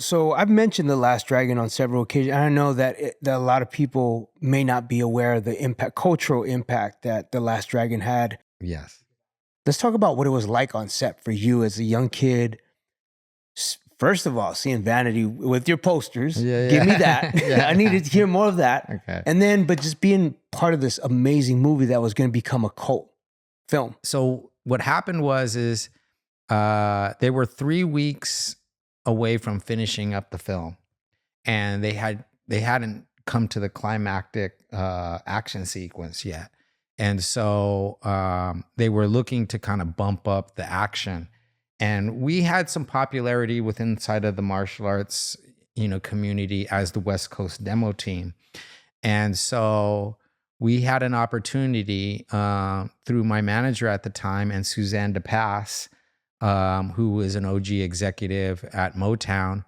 So I've mentioned The Last Dragon on several occasions. I know that that a lot of people may not be aware of the cultural impact that The Last Dragon had. Yes. Let's talk about what it was like on set for you as a young kid. First of all, seeing Vanity with your posters. Yeah. Give me that. Yeah. I needed to hear more of that. Okay. And then, but just being part of this amazing movie that was going to become a cult film. So what happened was they were 3 weeks away from finishing up the film, and they hadn't come to the climactic action sequence yet. And so they were looking to kind of bump up the action. And we had some popularity inside of the martial arts, community as the West Coast demo team. And so we had an opportunity through my manager at the time and Suzanne DePass, who was an OG executive at Motown,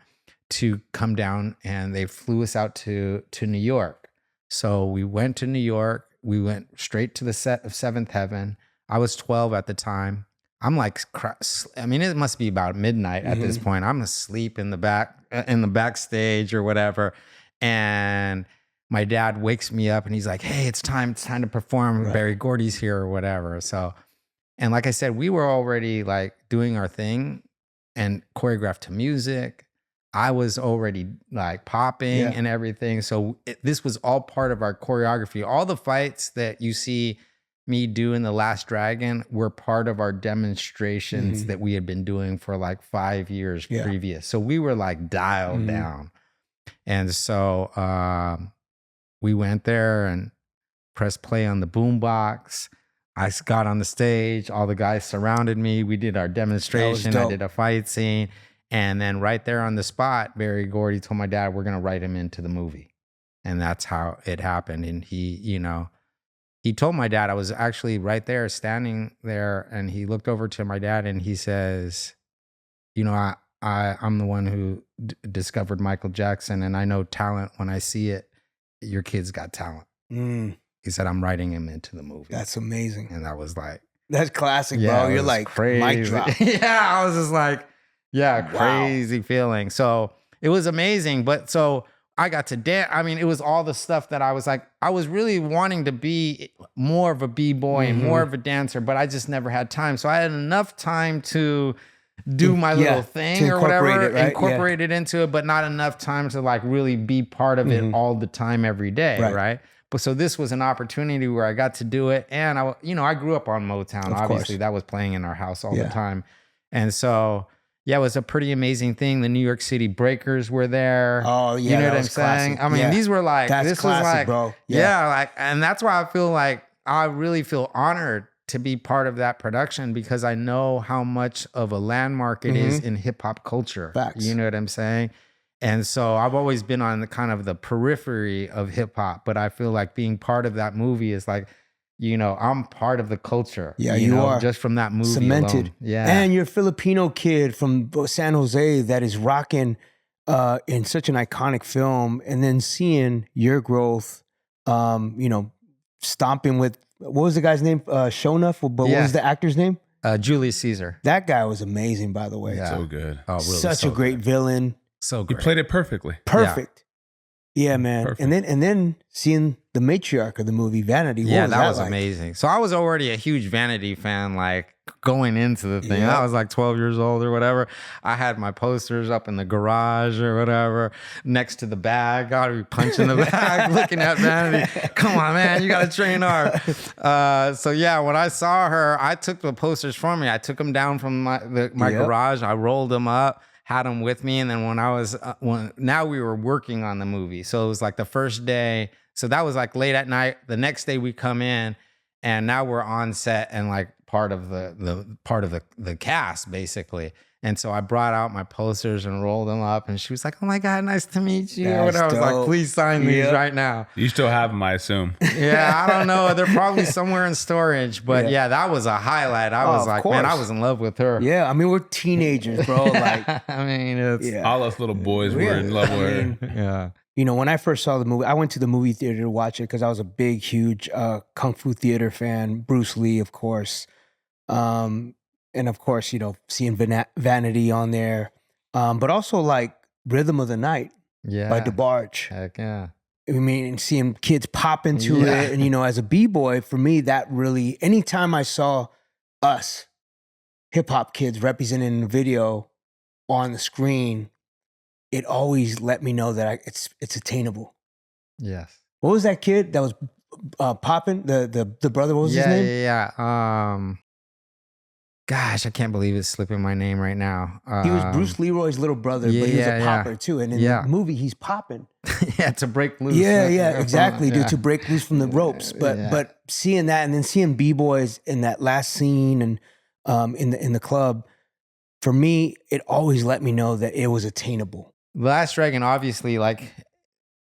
to come down, and they flew us out to New York. So we went to New York. We went straight to the set of Seventh Heaven. I was 12 at the time. I'm like, it must be about midnight at this point. I'm asleep in the backstage or whatever. And my dad wakes me up and he's like, hey, it's time to perform. Right. Barry Gordy's here or whatever. So, and like I said, we were already like doing our thing and choreographed to music. I was already like popping and everything. So this was all part of our choreography. All the fights that you see me do in The Last Dragon were part of our demonstrations that we had been doing for like 5 years previous. So we were like dialed down. And so we went there and pressed play on the boombox. I got on the stage. All the guys surrounded me. We did our demonstration. I did a fight scene. And then right there on the spot, Barry Gordy told my dad, we're going to write him into the movie. And that's how it happened. And he told my dad, I was actually right there, standing there, and he looked over to my dad and he says, I'm the one who discovered Michael Jackson, and I know talent when I see it. Your kid's got talent. He said, I'm writing him into the movie. That's amazing. And I was like, that's classic, bro. You're like, crazy. Mic drop. Yeah, I was just like, crazy feeling. So it was amazing. But so I got to dance. I mean, it was all the stuff that I was like, I was really wanting to be more of a b-boy and more of a dancer, but I just never had time. So I had enough time to do my little thing or whatever, incorporate it into it, but not enough time to like really be part of it all the time every day, right? But so this was an opportunity where I got to do it. And I grew up on Motown. Obviously, that was playing in our house all the time. And so it was a pretty amazing thing. The New York City Breakers were there. Oh, yeah. You know what I'm saying? I mean, these were like, this was like, bro. And that's why I feel like I really feel honored to be part of that production, because I know how much of a landmark it is in hip hop culture. Facts. You know what I'm saying? And so I've always been on the kind of the periphery of hip hop, but I feel like being part of that movie is like, I'm part of the culture. Yeah, you are. Just from that movie cemented. Alone. Yeah. And you're a Filipino kid from San Jose that is rocking in such an iconic film, and then seeing your growth, stomping with, what was the guy's name? Shonuff, but what was the actor's name? Julius Caesar. That guy was amazing, by the way. Yeah. So good. Oh, really? Such a great villain. So great. He played it perfectly. Perfect. Yeah, man. Perfect. And then seeing the matriarch of the movie, Vanity. That was like? Amazing. So I was already a huge Vanity fan, like going into the thing. I was like 12 years old or whatever. I had my posters up in the garage or whatever, next to the bag. I'd be punching the bag, looking at Vanity. Come on, man, you got to train hard. When I saw her, I took the posters from me. I took them down from my garage. I rolled them up, had them with me. And then when I was, now we were working on the movie. So it was like the first day. So that was like late at night. The next day we come in, and now we're on set and like part of the cast basically. And so I brought out my posters and rolled them up, and she was like, "Oh my God, nice to meet you." And I was like, "Please sign these right now." You still have them, I assume. Yeah, I don't know. They're probably somewhere in storage, but that was a highlight. I was like, man, I was in love with her. Yeah, I mean, we're teenagers, bro. Like, I mean, it's all us little boys were in love with her. Yeah. When I first saw the movie, I went to the movie theater to watch it because I was a big, huge Kung Fu theater fan. Bruce Lee, of course. And of course, seeing Vanity on there. But also like Rhythm of the Night Yeah. by DeBarge. Heck yeah. I mean, and seeing kids pop into it. And, you know, as a B-boy, for me, that really, anytime I saw us, hip-hop kids represented in the video on the screen, it always let me know that it's attainable. Yes. What was that kid that was popping? The brother, what was his name? Yeah. Gosh, I can't believe it's slipping my name right now. He was Bruce Leroy's little brother, but he was a popper too. And in the movie, he's popping. Yeah, to break loose. Yeah, exactly, dude, to break loose from the ropes. But seeing that and then seeing B-boys in that last scene and in the club, for me, it always let me know that it was attainable. Last Dragon, obviously, like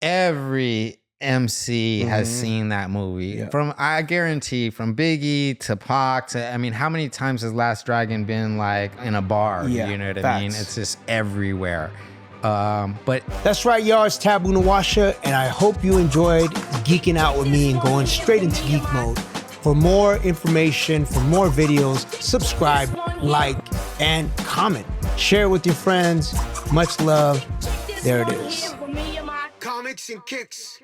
every MC has seen that movie. Yeah. From, I guarantee, from Biggie to Pac to, I mean, how many times has Last Dragon been like in a bar? Yeah, you know what I facts. mean? It's just everywhere. But that's right, y'all. It's Taboo Nawasha, and I hope you enjoyed geeking out with me and going straight into geek mode. For more information, for more videos, subscribe, like, and comment. Share with your friends. Much love. There it is. Comics and Kicks.